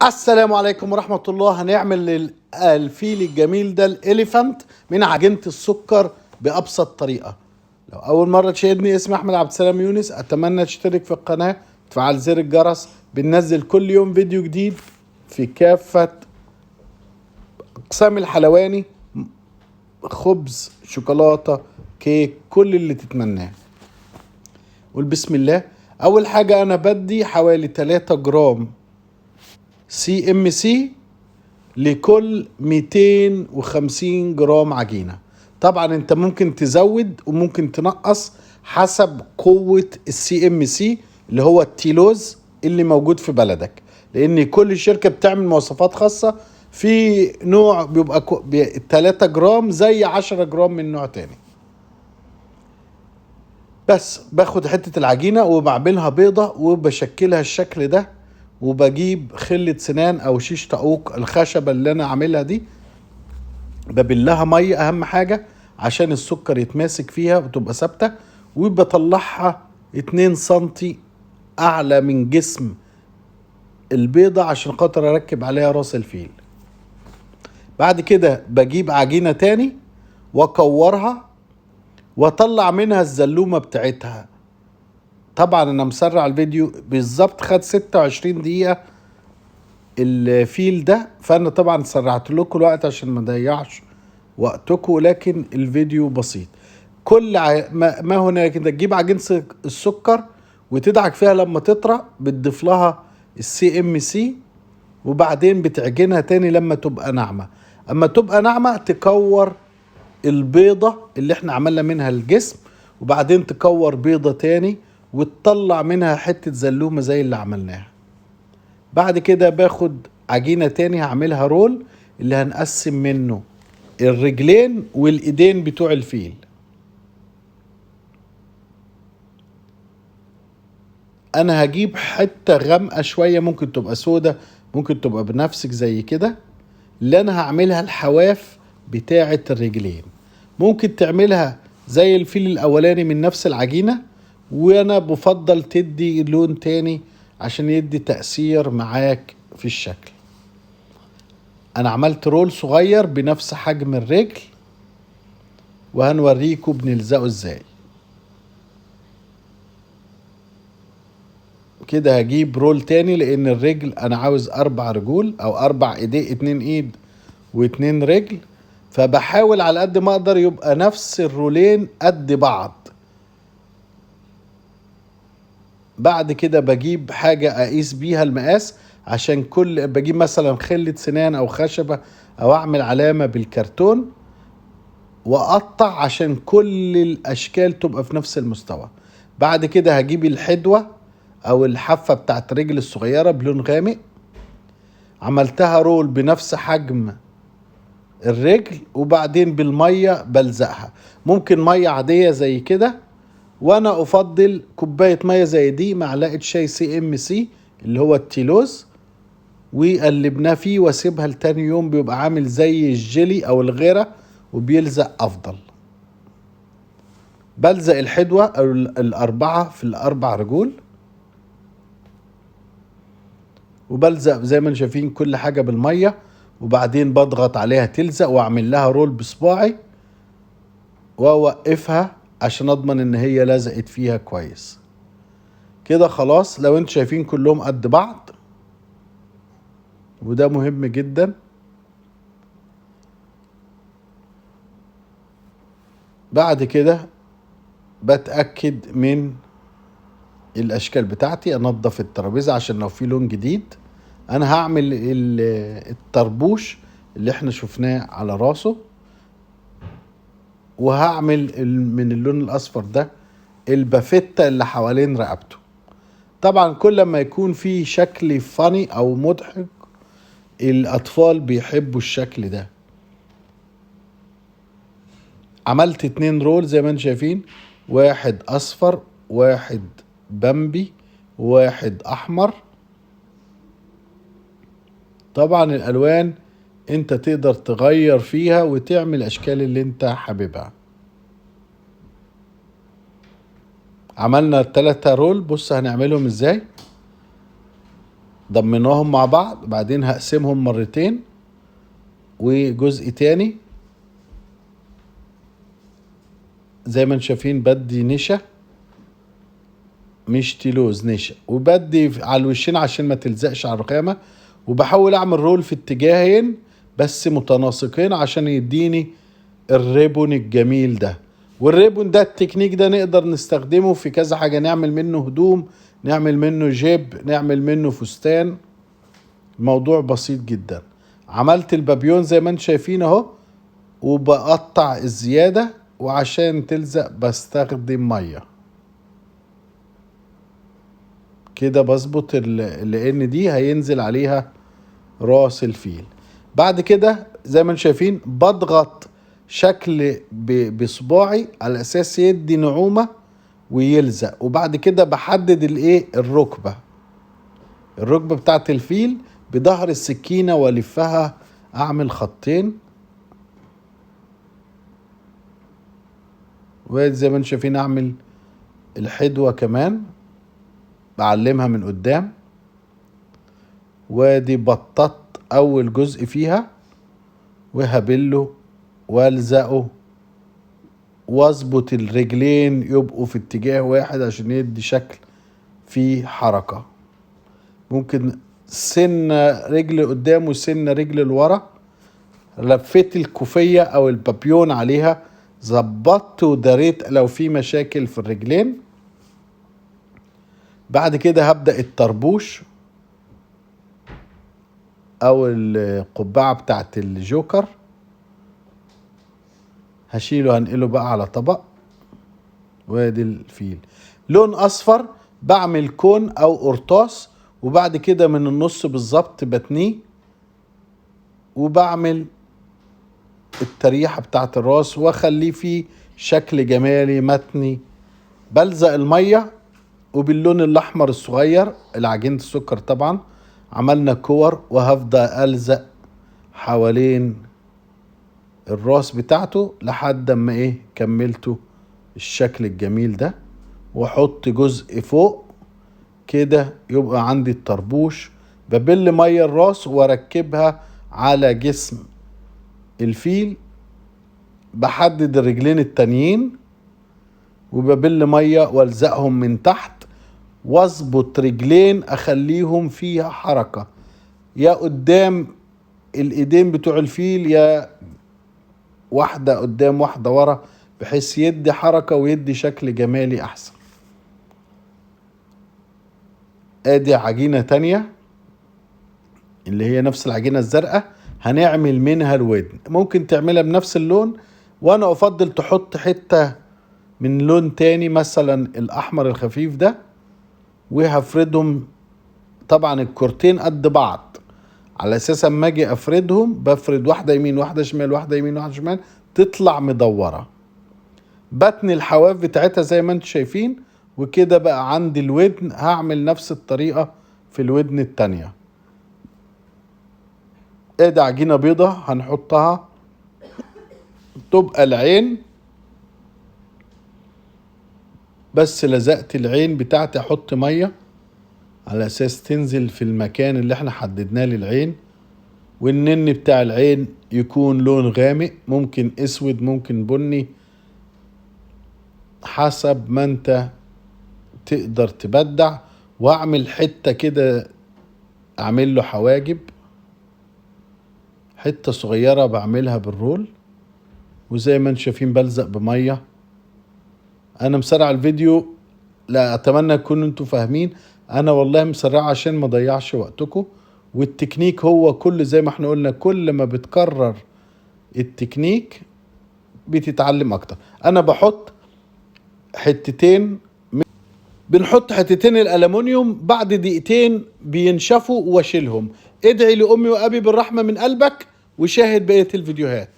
السلام عليكم ورحمة الله. هنعمل الفيل الجميل ده الإليفانت من عجينة السكر بأبسط طريقة. لو أول مرة تشاهدني، اسمي أحمد عبد السلام يونس. أتمنى تشترك في القناة وتفعل زر الجرس. بننزل كل يوم فيديو جديد في كافة أقسام الحلواني: خبز، شوكولاتة، كيك، كل اللي تتمناه. قول بسم الله. أول حاجة أنا بدي حوالي 3 جرام CMC لكل 250 جرام عجينة. طبعا انت ممكن تزود وممكن تنقص حسب قوة CMC اللي هو التيلوز اللي موجود في بلدك، لان كل شركة بتعمل مواصفات خاصة. في نوع بيبقى 3 جرام زي 10 جرام من نوع تاني. بس باخد حتة العجينة وبعملها بيضة وبشكلها الشكل ده، وبجيب خلة سنان او شيش طاووق الخشبة اللي انا عاملها دي، ببلها ميه اهم حاجة عشان السكر يتماسك فيها وتبقى ثابتة، وبطلعها 2 سنتي اعلى من جسم البيضة عشان خاطر اركب عليها راس الفيل. بعد كده بجيب عجينة تاني واكورها واطلع منها الزلومة بتاعتها. طبعا انا مسرع الفيديو بالظبط، خد 26 دقيقة الفيل ده، فانا طبعا سرعت لكم الوقت عشان ما اضيعش وقتكم، لكن الفيديو بسيط. كل ما هناك انت تجيب عجينة السكر وتدعك فيها، لما تطرى بتضيف لها CMC وبعدين بتعجنها تاني لما تبقى ناعمة. اما تبقى ناعمة تكور البيضة اللي احنا عملنا منها الجسم، وبعدين تكور بيضة تاني وتطلع منها حتة زلومة زي اللي عملناها. بعد كده باخد عجينة تاني هعملها رول اللي هنقسم منه الرجلين والايدين بتوع الفيل. انا هجيب حتة غامقة شوية، ممكن تبقى سودة، ممكن تبقى بنفسك زي كده، اللي انا هعملها الحواف بتاعة الرجلين. ممكن تعملها زي الفيل الاولاني من نفس العجينة، وانا بفضل تدي لون تاني عشان يدي تأثير معاك في الشكل. انا عملت رول صغير بنفس حجم الرجل وهنوريكم بنلزقه ازاي. كده هجيب رول تاني، لان الرجل انا عاوز 4 رجول او 4 ايديه، 2 ايد و2 رجل، فبحاول على قد ما اقدر يبقى نفس الرولين قد بعض. بعد كده بجيب حاجة اقيس بيها المقاس، عشان كل بجيب مثلا خلة سنان او خشبة او اعمل علامة بالكرتون واقطع عشان كل الاشكال تبقى في نفس المستوى. بعد كده هجيب الحدوة او الحافة بتاعت رجل الصغيرة بلون غامق، عملتها رول بنفس حجم الرجل، وبعدين بالمية بلزقها. ممكن مية عادية زي كده، وانا افضل كوباية مية زي دي، معلقة شاي CMC اللي هو التيلوز، وقلبناه فيه واسيبها لتاني يوم، بيبقى عامل زي الجيلي او الغيرة وبيلزق افضل. بلزق الحدوة او الاربعة في الاربع رجول، وبلزق زي ما انتم شايفين كل حاجة بالمية، وبعدين بضغط عليها تلزق واعمل لها رول بصباعي واوقفها عشان اضمن ان هي لزقت فيها كويس. كده خلاص. لو انتم شايفين كلهم قد بعض، وده مهم جدا. بعد كده بتأكد من الاشكال بتاعتي، انضف الترابيزة عشان لو في لون جديد. انا هعمل الطربوش اللي احنا شفناه على راسه، وهعمل من اللون الاصفر ده البافتة اللي حوالين رقبته. طبعا كل ما يكون في شكل فاني او مضحك الاطفال بيحبوا الشكل ده. عملت 2 رول زي ما انتم شايفين، واحد اصفر، واحد بامبي، واحد احمر. طبعا الالوان انت تقدر تغير فيها وتعمل الاشكال اللي انت حاببها. عملنا 3 رول، بص هنعملهم ازاي. ضمناهم مع بعض. بعدين هقسمهم مرتين وجزء تاني زي ما انتم شايفين. بدي نشا مش تلوز، نشا، وبدي على الوشين عشان ما تلزقش على الرخامة. وبحاول اعمل رول في اتجاهين بس متناسقين عشان يديني الريبون الجميل ده. والريبون ده التكنيك ده نقدر نستخدمه في كذا حاجة، نعمل منه هدوم، نعمل منه جيب، نعمل منه فستان. الموضوع بسيط جدا. عملت البابيون زي ما انتم شايفين اهو، وبقطع الزيادة، وعشان تلزق بستخدم مية كده بظبط لان دي هينزل عليها راس الفيل. بعد كده زي ما انتم شايفين بضغط شكل بصباعي على اساس يدي نعومة ويلزق. وبعد كده بحدد الركبة بتاعت الفيل بظهر السكينة والفها، اعمل خطين. وزي ما انتم شايفين اعمل الحدوة كمان بعلمها من قدام. وادي بطط اول جزء فيها وهبله والزقه، واظبط الرجلين يبقوا في اتجاه واحد عشان يدي شكل فيه حركة. ممكن سنة رجل قدام وسنة رجل لورا. لفيت الكوفية او البابيون عليها، ظبطت وداريت لو في مشاكل في الرجلين. بعد كده هبدأ الطربوش او القبعة بتاعت الجوكر، هشيله هنقله بقى على طبق. وادي الفيل لون اصفر، بعمل كون او قرطاس، وبعد كده من النص بالظبط بتنيه، وبعمل التريحة بتاعت الراس واخليه فيه شكل جمالي متني. بلزق المية وباللون الاحمر الصغير العجينة السكر طبعا عملنا كور، وهفضل ألزق حوالين الراس بتاعته لحد ما كملته الشكل الجميل ده. واحط جزء فوق كده يبقى عندي الطربوش. ببل مية الراس واركبها على جسم الفيل، بحدد الرجلين التانيين وببل مية والزقهم من تحت، واظبط رجلين اخليهم فيها حركة يا قدام الايدين بتوع الفيل، يا واحدة قدام واحدة ورا، بحيث يدي حركة ويدي شكل جمالي احسن. ادي عجينة تانية اللي هي نفس العجينة الزرقاء، هنعمل منها الودن. ممكن تعملها بنفس اللون، وانا افضل تحط حتة من لون تاني مثلا الاحمر الخفيف ده، وهفردهم طبعا الكورتين قد بعض على اساس اما اجي افردهم بفرد واحده يمين واحده شمال، واحده يمين واحده شمال، تطلع مدوره. بتني الحواف بتاعتها زي ما انتم شايفين. وكده بقى عندي الودن. هعمل نفس الطريقه في الودن التانية. ادي عجينه بيضه هنحطها تبقى العين، بس لزقت العين بتاعتي احط ميه على اساس تنزل في المكان اللي احنا حددناه للعين. والنن بتاع العين يكون لون غامق، ممكن اسود ممكن بني حسب ما انت تقدر تبدع. واعمل حتة كده اعمل له حواجب، حتة صغيرة بعملها بالرول. وزي ما انتم شايفين بلزق بمية. انا مسرع الفيديو، لا اتمنى تكونوا انتوا فاهمين. انا والله مسرع عشان ما ضيعش وقتكم. والتكنيك هو كل زي ما احنا قلنا، كل ما بتكرر التكنيك بتتعلم اكتر. انا بحط بنحط حتتين الالومنيوم، بعد دقيقتين بينشفوا واشيلهم. ادعي لامي وابي بالرحمة من قلبك، وشاهد بقية الفيديوهات.